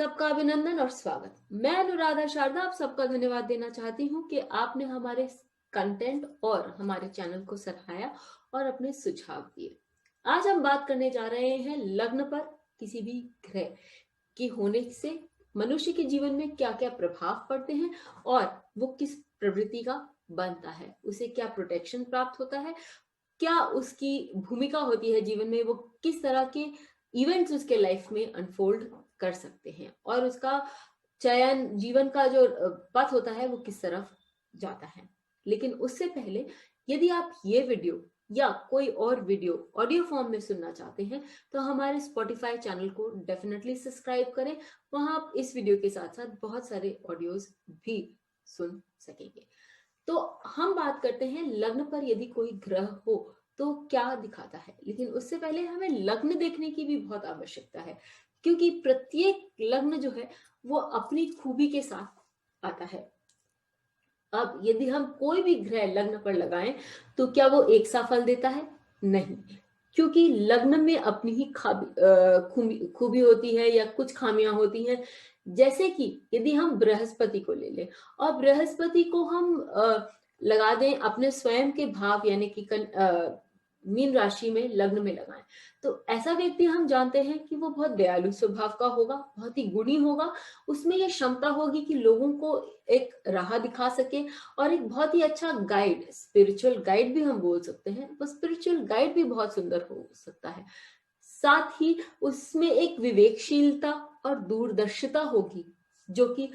सबका अभिनंदन और स्वागत। मैं अनुराधा शारदा आप सबका धन्यवाद देना चाहती हूँ कि आपने हमारे कंटेंट और हमारे चैनल को सराहाया और अपने सुझाव दिए। आज हम बात करने जा रहे हैं लग्न पर किसी भी ग्रह के होने से मनुष्य के जीवन में क्या क्या प्रभाव पड़ते हैं और वो किस प्रवृत्ति का बनता है, उसे क्या प्रोटेक्शन प्राप्त होता है, क्या उसकी भूमिका होती है जीवन में, वो किस तरह के इवेंट्स उसके लाइफ में अनफोल्ड कर सकते हैं और उसका चयन जीवन का जो पथ होता है वो किस तरफ जाता है। लेकिन उससे पहले यदि आप ये वीडियो या कोई और वीडियो ऑडियो फॉर्म में सुनना चाहते हैं तो हमारे स्पॉटिफाई चैनल को डेफिनेटली सब्सक्राइब करें। वहां आप इस वीडियो के साथ साथ बहुत सारे ऑडियोज भी सुन सकेंगे। तो हम बात करते हैं लग्न पर यदि कोई ग्रह हो तो क्या दिखाता है, लेकिन उससे पहले हमें लग्न देखने की भी बहुत आवश्यकता है क्योंकि प्रत्येक लग्न जो है वो अपनी खूबी के साथ आता है। अब यदि हम कोई भी ग्रह लग्न पर लगाएं तो क्या वो एक सा फल देता है? नहीं, क्योंकि लग्न में अपनी ही खूबी होती है या कुछ खामियां होती हैं। जैसे कि यदि हम बृहस्पति को ले लें और बृहस्पति को हम लगा दें अपने स्वयं के भाव यानी कि मीन राशि में लग्न में लगाएं तो ऐसा व्यक्ति हम जानते हैं कि वो बहुत दयालु स्वभाव का होगा, बहुत ही गुणी होगा। उसमें ये क्षमता होगी कि लोगों को एक राह दिखा सके और एक बहुत ही अच्छा गाइड, स्पिरिचुअल गाइड भी हम बोल सकते हैं, वो स्पिरिचुअल गाइड भी बहुत सुंदर हो सकता है। साथ ही उसमें एक विवेकशीलता और दूरदर्शिता होगी जो कि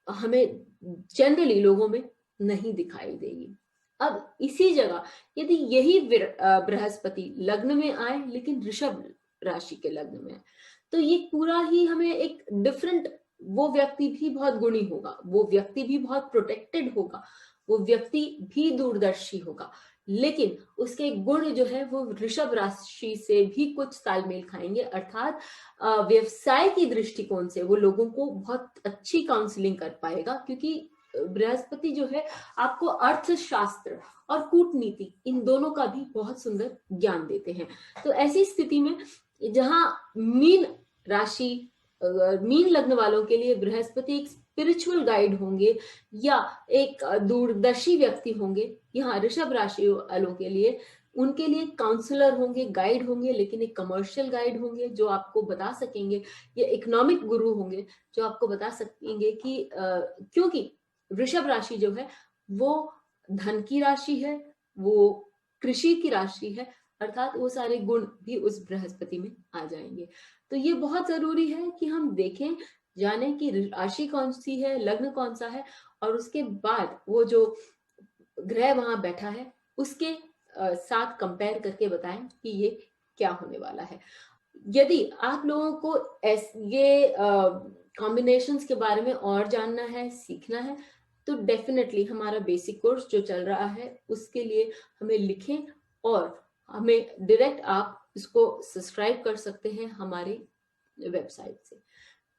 हमें जनरली लोगों में नहीं दिखाई देगी। अब इसी जगह यदि यही बृहस्पति लग्न में आए लेकिन ऋषभ राशि के लग्न में, तो ये पूरा ही हमें एक डिफरेंट, वो व्यक्ति भी बहुत गुणी होगा, वो व्यक्ति भी बहुत प्रोटेक्टेड होगा, वो व्यक्ति भी दूरदर्शी होगा, लेकिन उसके गुण जो है वो ऋषभ राशि से भी कुछ तालमेल खाएंगे। अर्थात व्यवसाय की दृष्टिकोण से वो लोगों को बहुत अच्छी काउंसलिंग कर पाएगा क्योंकि बृहस्पति जो है आपको अर्थशास्त्र और कूटनीति इन दोनों का भी बहुत सुंदर ज्ञान देते हैं। तो ऐसी स्थिति में जहां मीन राशि मीन लग्न वालों के लिए बृहस्पति एक स्पिरिचुअल गाइड होंगे या एक दूरदर्शी व्यक्ति होंगे, यहाँ ऋषभ राशि वालों के लिए उनके लिए काउंसलर होंगे, गाइड होंगे, लेकिन एक कमर्शियल गाइड होंगे जो आपको बता सकेंगे, या इकोनॉमिक गुरु होंगे जो आपको बता सकेंगे कि क्योंकि वृषभ राशि जो है वो धन की राशि है, वो कृषि की राशि है, अर्थात वो सारे गुण भी उस बृहस्पति में आ जाएंगे। तो ये बहुत जरूरी है कि हम देखें, जाने कि राशि कौन सी है, लग्न कौन सा है, और उसके बाद वो जो ग्रह वहां बैठा है उसके साथ कंपेयर करके बताएं कि ये क्या होने वाला है। यदि आप लोगों को ये कॉम्बिनेशंस के बारे में और जानना है, सीखना है, तो डेफिनेटली हमारा बेसिक कोर्स जो चल रहा है उसके लिए हमें लिखें और हमें डायरेक्ट आप इसको सब्सक्राइब कर सकते हैं हमारी वेबसाइट से।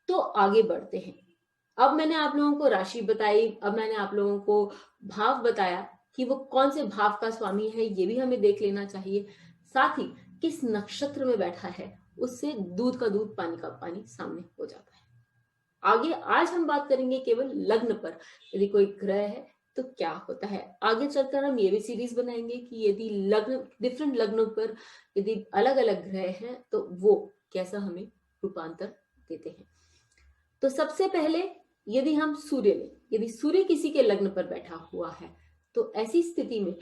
तो आगे बढ़ते हैं। अब मैंने आप लोगों को राशि बताई, अब मैंने आप लोगों को भाव बताया कि वो कौन से भाव का स्वामी है, ये भी हमें देख लेना चाहिए। साथ ही किस नक्षत्र में बैठा है, उससे दूध का दूध पानी का पानी सामने हो जाता है। आगे आज हम बात करेंगे केवल लग्न पर, यदि कोई ग्रह है तो क्या होता है। आगे चलकर हम ये भी सीरीज बनाएंगे कि यदि लग्न, डिफरेंट लग्नों पर यदि अलग अलग ग्रह हैं तो वो कैसा हमें रूपांतर देते हैं। तो सबसे पहले यदि हम सूर्य लें, यदि सूर्य किसी के लग्न पर बैठा हुआ है तो ऐसी स्थिति में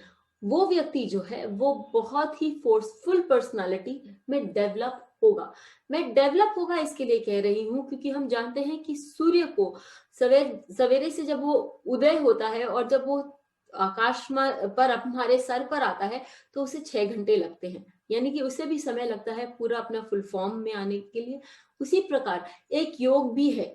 वो व्यक्ति जो है वो बहुत ही फोर्सफुल पर्सनालिटी में डेवलप होगा। मैं डेवलप होगा इसके लिए कह रही हूं क्योंकि हम जानते हैं कि सूर्य को सवेरे से जब वो उदय होता है और जब वो आकाश पर हमारे सर पर आता है तो उसे 6 घंटे लगते हैं, यानी कि उसे भी समय लगता है पूरा अपना फुल फॉर्म में आने के लिए। उसी प्रकार एक योग भी है,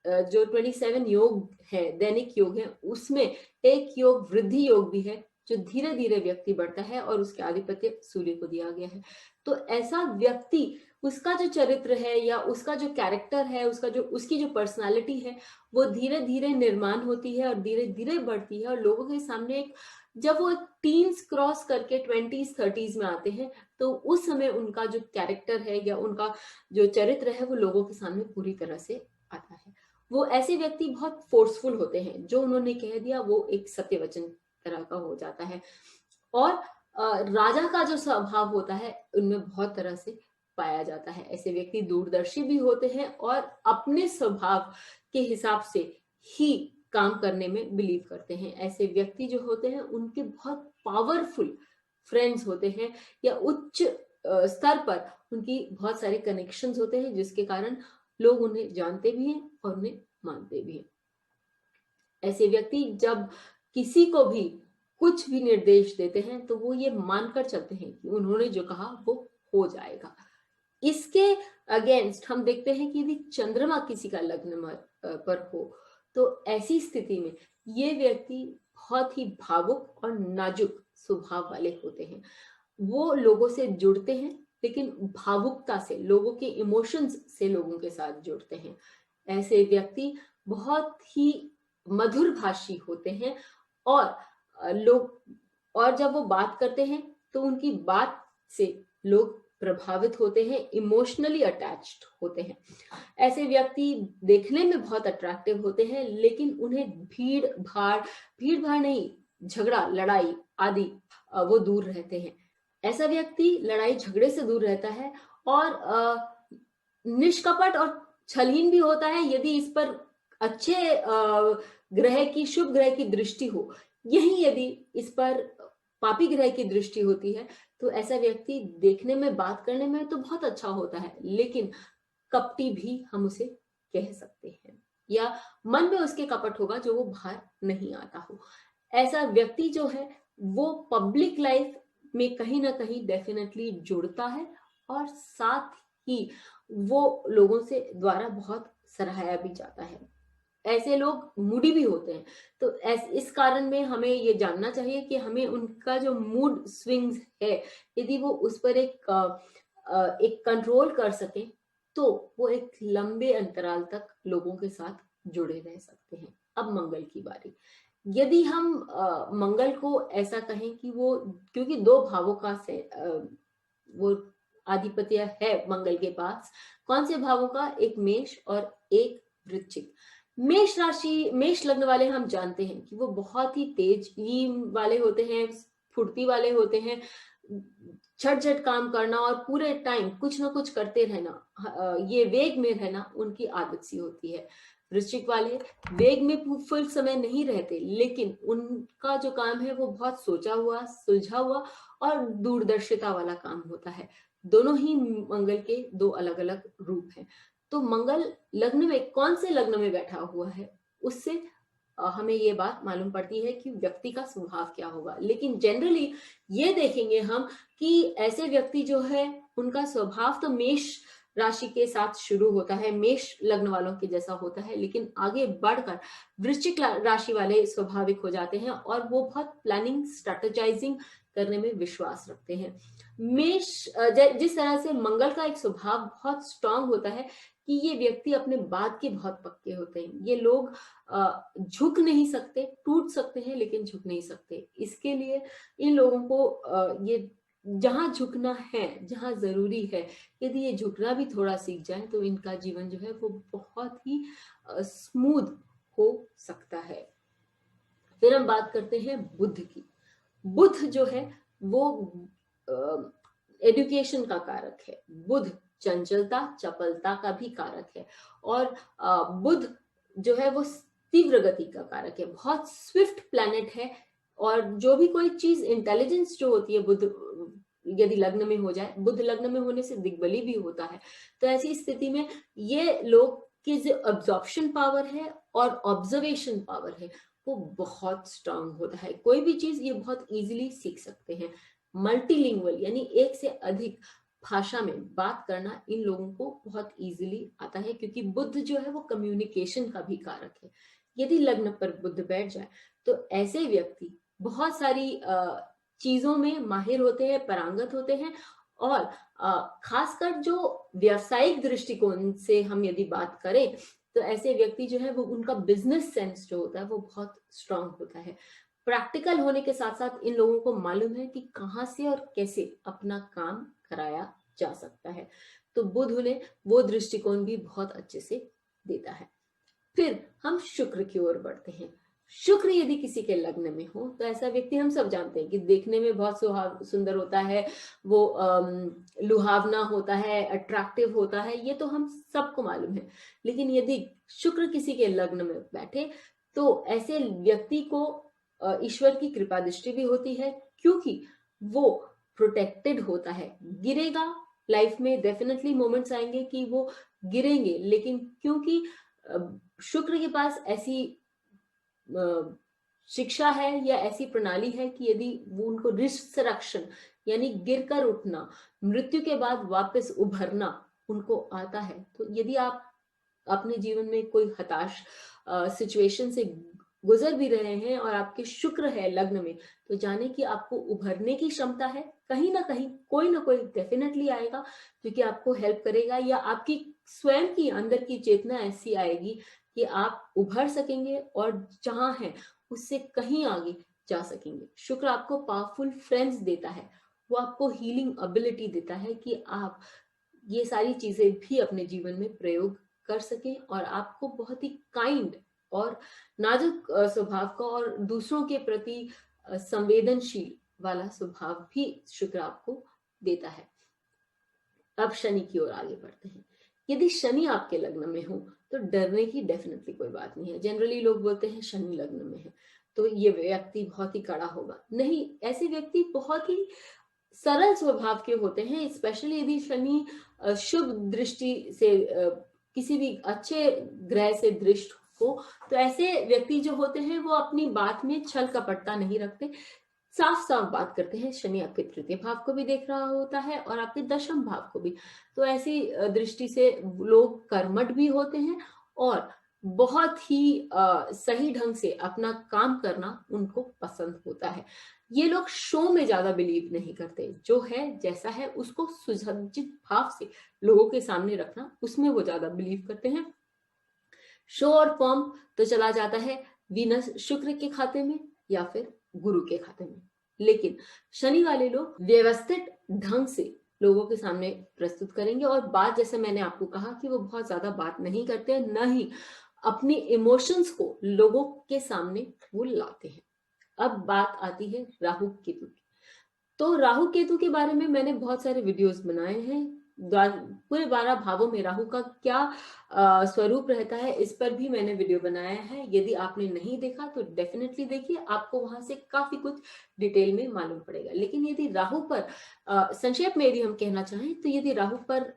जो 27 योग है, दैनिक योग है, उसमें एक योग वृद्धि योग भी है जो धीरे धीरे व्यक्ति बढ़ता है और उसके आधिपत्य सूर्य को दिया गया है। तो ऐसा व्यक्ति, उसका जो चरित्र है या उसका जो कैरेक्टर है, उसकी जो पर्सनालिटी है वो धीरे धीरे निर्माण होती है और धीरे धीरे बढ़ती है और लोगों के सामने एक जब वो टीन्स क्रॉस करके 20s 30s में आते हैं, तो उस समय उनका जो कैरेक्टर है या उनका जो चरित्र है वो लोगों के सामने पूरी तरह से आता है। वो ऐसे व्यक्ति बहुत फोर्सफुल होते हैं, जो उन्होंने कह दिया वो एक सत्य वचन तरह का हो जाता है। और राजा का जो स्वभाव होता है उनमें बहुत तरह से पाया जाता है। ऐसे व्यक्ति दूरदर्शी भी होते हैं और अपने स्वभाव के हिसाब से ही काम करने में बिलीव करते हैं। ऐसे व्यक्ति जो होते हैं उनके बहुत पावरफुल फ्रेंड्स होते हैं या उच्च स्तर पर उनकी बहुत सारे कनेक्शंस होते हैं, जिसके कारण लोग उन्हें जानते भी हैं और उन्हें मानते भी हैं। ऐसे व्यक्ति जब किसी को भी कुछ भी निर्देश देते हैं तो वो ये मानकर चलते हैं कि उन्होंने जो कहा वो हो जाएगा। इसके अगेंस्ट हम देखते हैं कि यदि चंद्रमा किसी का लग्न पर हो तो ऐसी स्थिति में ये व्यक्ति बहुत ही भावुक और नाजुक स्वभाव वाले होते हैं। वो लोगों से जुड़ते हैं लेकिन भावुकता से, लोगों के इमोशंस से लोगों के साथ जुड़ते हैं। ऐसे व्यक्ति बहुत ही मधुर भाषी होते हैं और और जब वो बात करते हैं तो उनकी बात से लोग प्रभावित होते हैं, इमोशनली अटैच्ड होते हैं। ऐसे व्यक्ति देखने में बहुत अट्रैक्टिव होते हैं लेकिन उन्हें भीड़ भाड़ नहीं, झगड़ा लड़ाई आदि वो दूर रहते हैं। ऐसा व्यक्ति लड़ाई झगड़े से दूर रहता है और निष्कपट और छलहीन भी होता है यदि इस पर अच्छे शुभ ग्रह की दृष्टि हो। यही यदि इस पर पापी ग्रह की दृष्टि होती है तो ऐसा व्यक्ति देखने में, बात करने में तो बहुत अच्छा होता है लेकिन कपटी भी हम उसे कह सकते हैं, या मन में उसके कपट होगा जो वो बाहर नहीं आता हो। ऐसा व्यक्ति जो है वो पब्लिक लाइफ में कहीं ना कहीं डेफिनेटली जुड़ता है और साथ ही वो लोगों से द्वारा बहुत सराहाया भी जाता है। ऐसे लोग मूडी भी होते हैं, तो इस कारण में हमें ये जानना चाहिए कि हमें उनका जो मूड स्विंग्स है, यदि वो उस पर एक कंट्रोल कर सके तो वो एक लंबे अंतराल तक लोगों के साथ जुड़े रह सकते हैं। अब मंगल की बारी। यदि हम मंगल को ऐसा कहें कि वो, क्योंकि दो भावों का से वो आधिपत्य है मंगल के पास। कौन से भावों का? एक मेष और एक वृश्चिक। मेष राशि, मेष लग्न वाले हम जानते हैं कि वो बहुत ही तेजी वाले होते हैं, फुर्ती वाले होते हैं, झट काम करना और पूरे टाइम कुछ ना कुछ करते रहना, ये वेग में रहना उनकी आदत सी होती है। वृश्चिक वाले वेग में फुल समय नहीं रहते लेकिन उनका जो काम है वो बहुत सोचा हुआ, सुलझा हुआ और दूरदर्शिता वाला काम होता है। दोनों ही मंगल के दो अलग अलग रूप हैं। तो मंगल लग्न में, कौन से लग्न में बैठा हुआ है उससे हमें ये बात मालूम पड़ती है कि व्यक्ति का स्वभाव क्या होगा। लेकिन जनरली ये देखेंगे हम कि ऐसे व्यक्ति जो है उनका स्वभाव तो मेष राशि के साथ शुरू होता है, मेष लग्न वालों के जैसा होता है, लेकिन आगे बढ़कर वृश्चिक राशि वाले स्वाभाविक हो जाते हैं और वो बहुत प्लानिंग, स्ट्रेटेजाइजिंग करने में विश्वास रखते हैं। मेष, जिस तरह से मंगल का एक स्वभाव बहुत स्ट्रांग होता है कि ये व्यक्ति अपने बात के बहुत पक्के होते हैं। ये लोग झुक नहीं सकते, टूट सकते हैं लेकिन झुक नहीं सकते। इसके लिए इन लोगों को ये जहां झुकना है, जहां जरूरी है, यदि ये झुकना भी थोड़ा सीख जाए तो इनका जीवन जो है वो बहुत ही स्मूथ हो सकता है। फिर हम बात करते हैं बुध की। बुध जो है वो एजुकेशन का कारक है। बुध चंचलता, चपलता का भी कारक है और बुध जो है वो तीव्र गति का कारक है, बहुत स्विफ्ट प्लैनेट है। और जो भी कोई चीज, इंटेलिजेंस जो होती है, बुध यदि लग्न में हो जाए, बुध लग्न में होने से दिग्बली भी होता है। तो ऐसी स्थिति में ये लोग की जो अब्जॉर्प्शन पावर है और ऑब्जर्वेशन पावर है वो बहुत स्ट्रांग होता है। कोई भी चीज ये बहुत इजीली सीख सकते हैं। मल्टीलिंगुअल यानी एक से अधिक भाषा में बात करना इन लोगों को बहुत इजीली आता है, क्योंकि बुध जो है वो कम्युनिकेशन का भी कारक है। यदि लग्न पर बुध बैठ जाए तो ऐसे व्यक्ति बहुत सारी चीजों में माहिर होते हैं, पारंगत होते हैं। और खासकर जो व्यावसायिक दृष्टिकोण से हम यदि बात करें तो ऐसे व्यक्ति जो है वो, उनका बिजनेस सेंस जो होता है वो बहुत स्ट्रांग होता है। प्रैक्टिकल होने के साथ साथ इन लोगों को मालूम है कि कहाँ से और कैसे अपना काम कराया जा सकता है। तो बुध उन्हें वो दृष्टिकोण भी बहुत अच्छे से देता है। फिर हम शुक्र की ओर बढ़ते हैं। शुक्र यदि किसी के लग्न में हो तो ऐसा व्यक्ति, हम सब जानते हैं कि देखने में बहुत सुंदर होता है, वो लुभावना होता है, अट्रैक्टिव होता है, ये तो हम सबको मालूम है। लेकिन यदि शुक्र किसी के लग्न में बैठे तो ऐसे व्यक्ति को ईश्वर की कृपा दृष्टि भी होती है, क्योंकि वो प्रोटेक्टेड होता है। गिरेगा, लाइफ में डेफिनेटली मोमेंट्स आएंगे कि वो गिरेंगे, लेकिन क्योंकि शुक्र के पास ऐसी शिक्षा है या ऐसी प्रणाली है कि यदि वो उनको रिसरेक्शन यानी गिरकर उठना, मृत्यु के बाद वापस उभरना उनको आता है, तो यदि आप अपने जीवन में कोई हताश सिचुएशन से गुजर भी रहे हैं और आपके शुक्र है लग्न में, तो जाने कि आपको उभरने की क्षमता है। कहीं ना कहीं कोई ना कोई डेफिनेटली आएगा जो कि आपको हेल्प करेगा, या आपकी स्वयं की अंदर की चेतना ऐसी आएगी कि आप उभर सकेंगे और जहां है उससे कहीं आगे जा सकेंगे। शुक्र आपको पावरफुल फ्रेंड्स देता है, वो आपको हीलिंग एबिलिटी देता है कि आप ये सारी चीजें भी अपने जीवन में प्रयोग कर सकें और आपको बहुत ही काइंड और नाजुक स्वभाव का और दूसरों के प्रति संवेदनशील वाला स्वभाव भी शुक्र आपको देता है। अब शनि की ओर आगे बढ़ते हैं। यदि शनि आपके लग्न में हो तो डरने की डेफिनेटली कोई बात नहीं है। जनरली लोग बोलते हैं शनि लग्न में है तो ये व्यक्ति बहुत ही कड़ा होगा। नहीं, ऐसे व्यक्ति बहुत ही सरल स्वभाव के होते हैं, स्पेशली यदि शनि शुभ दृष्टि से किसी भी अच्छे ग्रह से दृष्ट हो, तो ऐसे व्यक्ति जो होते हैं वो अपनी बात में छल कपटता नहीं रखते, साफ साफ बात करते हैं। शनि आपके तृतीय भाव को भी देख रहा होता है और आपके दशम भाव को भी, तो ऐसी दृष्टि से लोग कर्मठ भी होते हैं और बहुत ही सही ढंग से अपना काम करना उनको पसंद होता है। ये लोग शो में ज्यादा बिलीव नहीं करते, जो है जैसा है उसको सुसज्जित भाव से लोगों के सामने रखना, उसमें वो ज्यादा बिलीव करते हैं। शो और फॉर्म तो चला जाता है वीनस शुक्र के खाते में या फिर गुरु के खाते में, लेकिन शनि वाले लोग व्यवस्थित ढंग से लोगों के सामने प्रस्तुत करेंगे। और बात, जैसे मैंने आपको कहा कि वो बहुत ज्यादा बात नहीं करते हैं, न ही अपनी इमोशंस को लोगों के सामने वो लाते हैं। अब बात आती है राहु केतु की। तो राहु केतु के बारे में मैंने बहुत सारे वीडियोस बनाए हैं। पूरे 12 भावों में राहु का क्या स्वरूप रहता है, इस पर भी मैंने वीडियो बनाया है। यदि आपने नहीं देखा तो डेफिनेटली देखिए, आपको वहां से काफी कुछ डिटेल में मालूम पड़ेगा। लेकिन यदि राहु पर संक्षेप में यदि हम कहना चाहें तो यदि राहु पर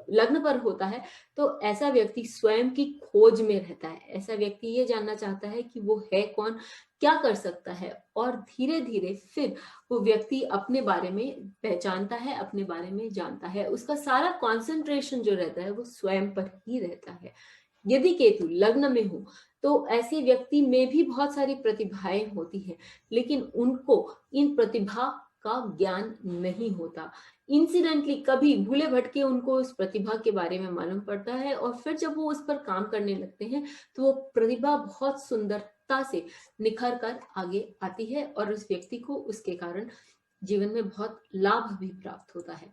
लग्न पर होता है तो ऐसा व्यक्ति स्वयं की खोज में रहता है। ऐसा व्यक्ति ये जानना चाहता है कि वो है कौन, क्या कर सकता है, और धीरे धीरे फिर वो व्यक्ति अपने बारे में पहचानता है, अपने बारे में जानता है। उसका सारा कंसंट्रेशन जो रहता है वो स्वयं पर ही रहता है। यदि केतु लग्न में हो तो ऐसे व्यक्ति में भी बहुत सारी प्रतिभाएं होती हैं, लेकिन उनको इन प्रतिभा का ज्ञान नहीं होता। इंसिडेंटली कभी भूले भटके उनको उस प्रतिभा के बारे में मालूम पड़ता है और फिर जब वो उस पर काम करने लगते हैं तो वो प्रतिभा बहुत सुंदरता से निखर कर आगे आती है और उस व्यक्ति को उसके कारण जीवन में बहुत लाभ भी प्राप्त होता है।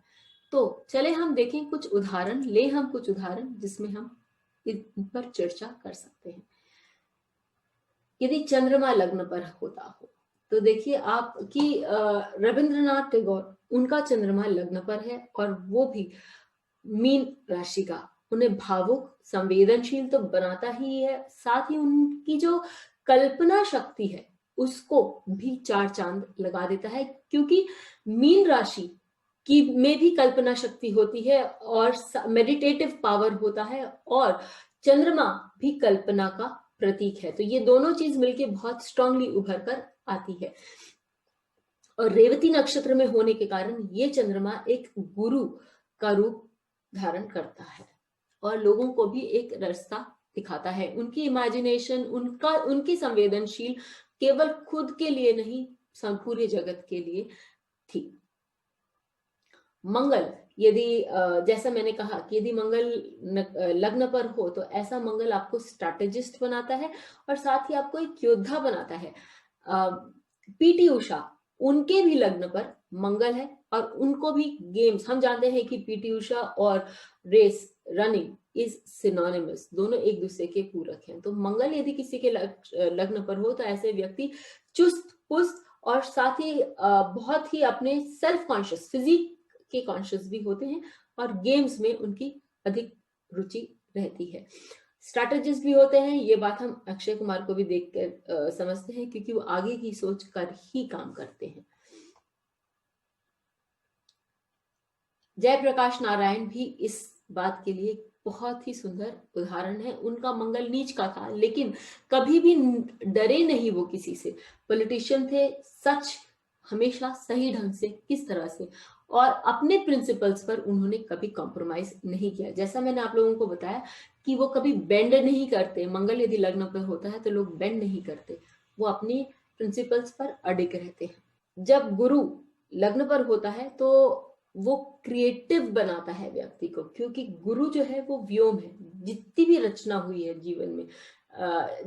तो चले हम देखें कुछ उदाहरण, ले हम कुछ उदाहरण जिसमें हम इन पर चर्चा कर सकते हैं। यदि चंद्रमा लग्न पर होता हो तो देखिए आप कि रविंद्रनाथ टैगोर, उनका चंद्रमा लग्न पर है और वो भी मीन राशि का। उन्हें भावुक संवेदनशील तो बनाता ही है, साथ ही उनकी जो कल्पना शक्ति है उसको भी 4 चांद लगा देता है, क्योंकि मीन राशि की में भी कल्पना शक्ति होती है और मेडिटेटिव पावर होता है, और चंद्रमा भी कल्पना का प्रतीक है। तो ये दोनों चीज मिलके बहुत स्ट्रांगली उभर कर आती है। और रेवती नक्षत्र में होने के कारण ये चंद्रमा एक गुरु का रूप धारण करता है और लोगों को भी एक रास्ता दिखाता है। उनकी इमेजिनेशन, उनकी संवेदनशील केवल खुद के लिए नहीं, पूरे जगत के लिए थी। मंगल, यदि जैसा मैंने कहा कि यदि मंगल लग्न पर हो तो ऐसा मंगल आपको स्ट्रैटेजिस्ट बनाता है और साथ ही आपको एक योद्धा बनाता है। पीटी उषा, उनके भी लग्न पर मंगल है और उनको भी गेम्स, हम जानते हैं कि पीटी उषा और रेस रनिंग इज सिनोनिमस, दोनों एक दूसरे के पूरक हैं। तो मंगल यदि किसी के लग्न पर हो तो ऐसे व्यक्ति चुस्त पुस्त और साथ ही बहुत ही अपने सेल्फ कॉन्शियस, फिजिक के कॉन्शियस भी होते हैं और गेम्स में उनकी अधिक रुचि रहती है। स्ट्रैटेजिस्ट भी होते हैं, ये बात हम अक्षय कुमार को भी देख कर समझते हैं क्योंकि वो आगे की सोच कर ही काम करते हैं। जयप्रकाश नारायण भी इस बात के लिए बहुत ही सुंदर उदाहरण है। उनका मंगल नीच का था लेकिन कभी भी डरे नहीं वो किसी से। पॉलिटिशियन थे, सच हमेशा सही ढंग से, किस तरह से, और अपने प्रिंसिपल्स पर उन्होंने कभी कॉम्प्रोमाइज नहीं किया। जैसा मैंने आप लोगों को बताया कि वो कभी बेंड नहीं करते। मंगल यदि लग्न पर होता है तो लोग बेंड नहीं करते, वो अपनी प्रिंसिपल्स पर अडिग रहते हैं। जब गुरु लग्न पर होता है तो वो क्रिएटिव बनाता है व्यक्ति को, क्योंकि गुरु जो है वो व्योम है। जितनी भी रचना हुई है जीवन में,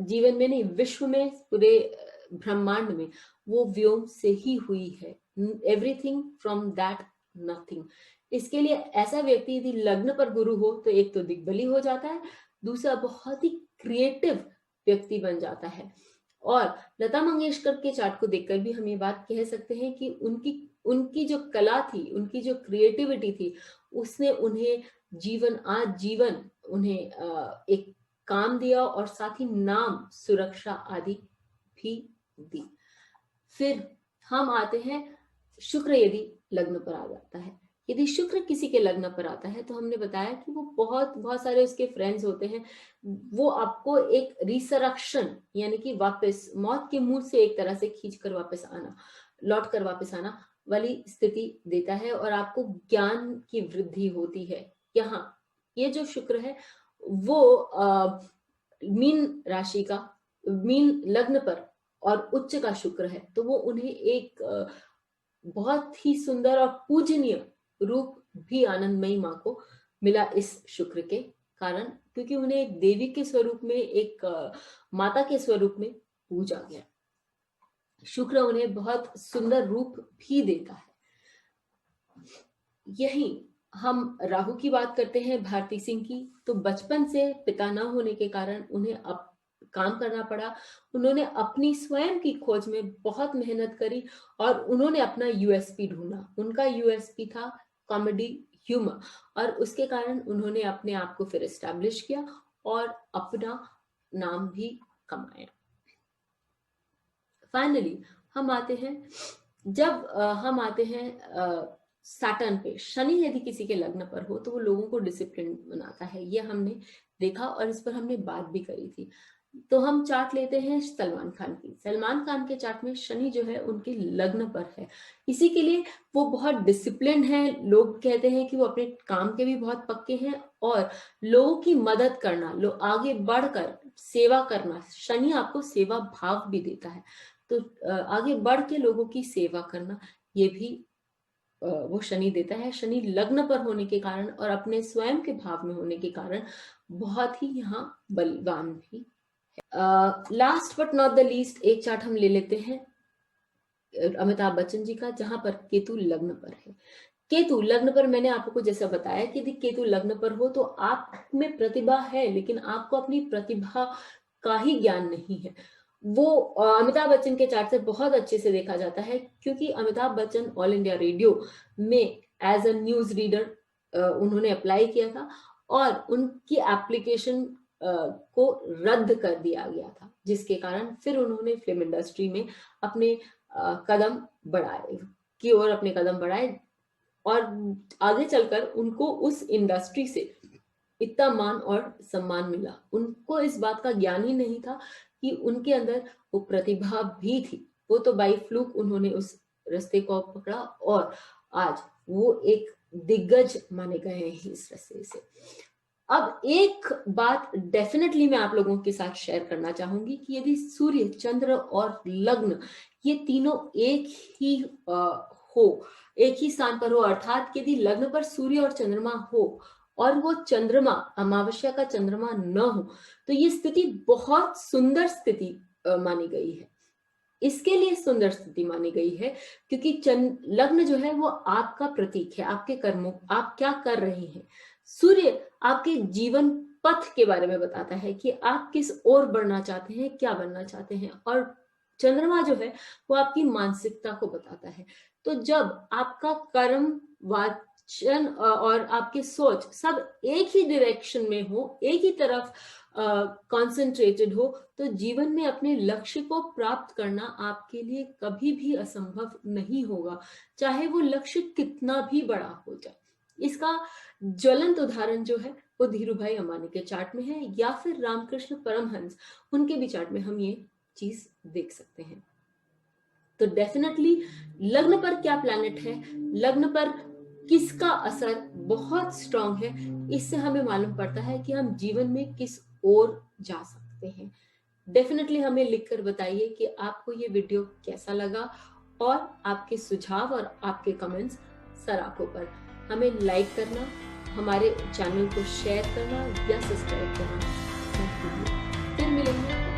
जीवन में नहीं, विश्व में, पूरे ब्रह्मांड में, वो व्योम से ही हुई है। Everything from that nothing. इसके लिए ऐसा व्यक्ति यदि लग्न पर गुरु हो तो एक तो दिग्बली हो जाता है, दूसरा बहुत ही क्रिएटिव व्यक्ति बन जाता है। और लता मंगेशकर के चार्ट को देखकर भी हम ये बात कह सकते हैं कि उनकी जो कला थी, उनकी जो क्रिएटिविटी थी, उसने उन्हें जीवन उन्हें एक काम दिया और साथ ही नाम, सुरक्षा आदि भी दी। फिर हम आते हैं, शुक्र यदि लग्न पर आ जाता है। यदि शुक्र किसी के लग्न पर आता है तो हमने बताया कि वो बहुत सारे उसके फ्रेंड्स होते हैं। वो आपको एक रिसरेक्शन, यानी कि वापस मौत के मुंह से एक तरह से खींच कर वापस आना, लौट कर वापस आना वाली स्थिति देता है और आपको ज्ञान की वृद्धि होती है। यहाँ ये जो शुक्र है वो मीन राशि का, मीन लग्न पर और उच्च का शुक्र है, तो वो उन्हें एक बहुत ही सुंदर और पूजनीय रूप भी आनंदमयी माँ को मिला इस शुक्र के कारण, क्योंकि उन्हें एक देवी के स्वरूप में, एक माता के स्वरूप में पूजा गया। शुक्र उन्हें बहुत सुंदर रूप भी देता है। यही हम राहु की बात करते हैं, भारती सिंह की। तो बचपन से पिता न होने के कारण उन्हें अब काम करना पड़ा। उन्होंने अपनी स्वयं की खोज में बहुत मेहनत करी और उन्होंने अपना यूएसपी ढूंढा। उनका यूएसपी था कॉमेडी, ह्यूमर, और उसके कारण उन्होंने अपने आप को फिर एस्टैब्लिश किया और अपना नाम भी कमाया। फाइनली हम आते हैं, जब हम आते हैं सैटर्न पे। शनि यदि किसी के लग्न पर हो तो वो लोगों को डिसिप्लिन बनाता है, ये हमने देखा और इस पर हमने बात भी करी थी। तो हम चार्ट लेते हैं सलमान खान की। सलमान खान के चार्ट में शनि जो है उनके लग्न पर है, इसी के लिए वो बहुत डिसिप्लिन है। लोग कहते हैं कि वो अपने काम के भी बहुत पक्के हैं और लोगों की मदद करना, लोग आगे बढ़कर सेवा करना, शनि आपको सेवा भाव भी देता है, तो आगे बढ़ के लोगों की सेवा करना, ये भी वो शनि देता है। शनि लग्न पर होने के कारण और अपने स्वयं के भाव में होने के कारण बहुत ही यहाँ बलवान भी है। Last but not the least एक चार्ट हम ले लेते हैं अमिताभ बच्चन जी का, जहां पर केतु लग्न पर है। केतु लग्न पर, मैंने आपको जैसा बताया कि यदि केतु लग्न पर हो तो आप में प्रतिभा है, लेकिन आपको अपनी प्रतिभा का ही ज्ञान नहीं है। वो अमिताभ बच्चन के चार्ट से बहुत अच्छे से देखा जाता है, क्योंकि Amitabh Bachchan all India radio में एज अ न्यूज रीडर उन्होंने अप्लाई किया था और उनकी एप्लीकेशन को रद्द कर दिया गया था, जिसके कारण फिर उन्होंने फिल्म इंडस्ट्री में अपने कदम बढ़ाए की ओर अपने कदम बढ़ाए और आगे चलकर उनको उस इंडस्ट्री से इतना मान और सम्मान मिला। उनको इस बात का ज्ञान ही नहीं था कि उनके अंदर वो प्रतिभा भी थी। वो तो बाई फ्लूक उन्होंने उस रास्ते को पकड़ा और आज वो एक दिग्गज माने गए हैं इस रास्ते से। अब एक बात डेफिनेटली मैं आप लोगों के साथ शेयर करना चाहूंगी कि यदि सूर्य, चंद्र और लग्न ये तीनों एक ही हो, एक ही स्थान पर हो, अर्थात यदि लग्न पर सूर्य और चंद्रमा हो और वो चंद्रमा अमावस्या का चंद्रमा न हो, तो ये स्थिति बहुत सुंदर स्थिति मानी गई है। इसके लिए सुंदर स्थिति मानी गई है, क्योंकि लग्न जो है वो आपका प्रतीक है, आपके कर्मों, आप क्या कर रहे हैं। सूर्य आपके जीवन पथ के बारे में बताता है कि आप किस ओर बढ़ना चाहते हैं, क्या बनना चाहते हैं। और चंद्रमा जो है वो आपकी मानसिकता को बताता है। तो जब आपका कर्म, वाचन और आपकी सोच सब एक ही डायरेक्शन में हो, एक ही तरफ कंसंट्रेटेड हो, तो जीवन में अपने लक्ष्य को प्राप्त करना आपके लिए कभी भी असंभव नहीं होगा, चाहे वो लक्ष्य कितना भी बड़ा हो जाए। इसका ज्वलंत उदाहरण जो है वो धीरू भाई अंबानी के चार्ट में है, या फिर रामकृष्ण परमहंस, उनके भी चार्ट में हम ये चीज देख सकते हैं। तो डेफिनेटली लग्न पर क्या प्लैनेट है, लग्न पर किसका असर बहुत स्ट्रांग है, इससे हमें मालूम पड़ता है कि हम जीवन में किस ओर जा सकते हैं। डेफिनेटली हमें लिखकर बताइए कि आपको ये वीडियो कैसा लगा, और आपके सुझाव और आपके कमेंट्स सराखों पर। हमें लाइक करना, हमारे चैनल को शेयर करना या सब्सक्राइब करना मत भूलिए। फिर मिलेंगे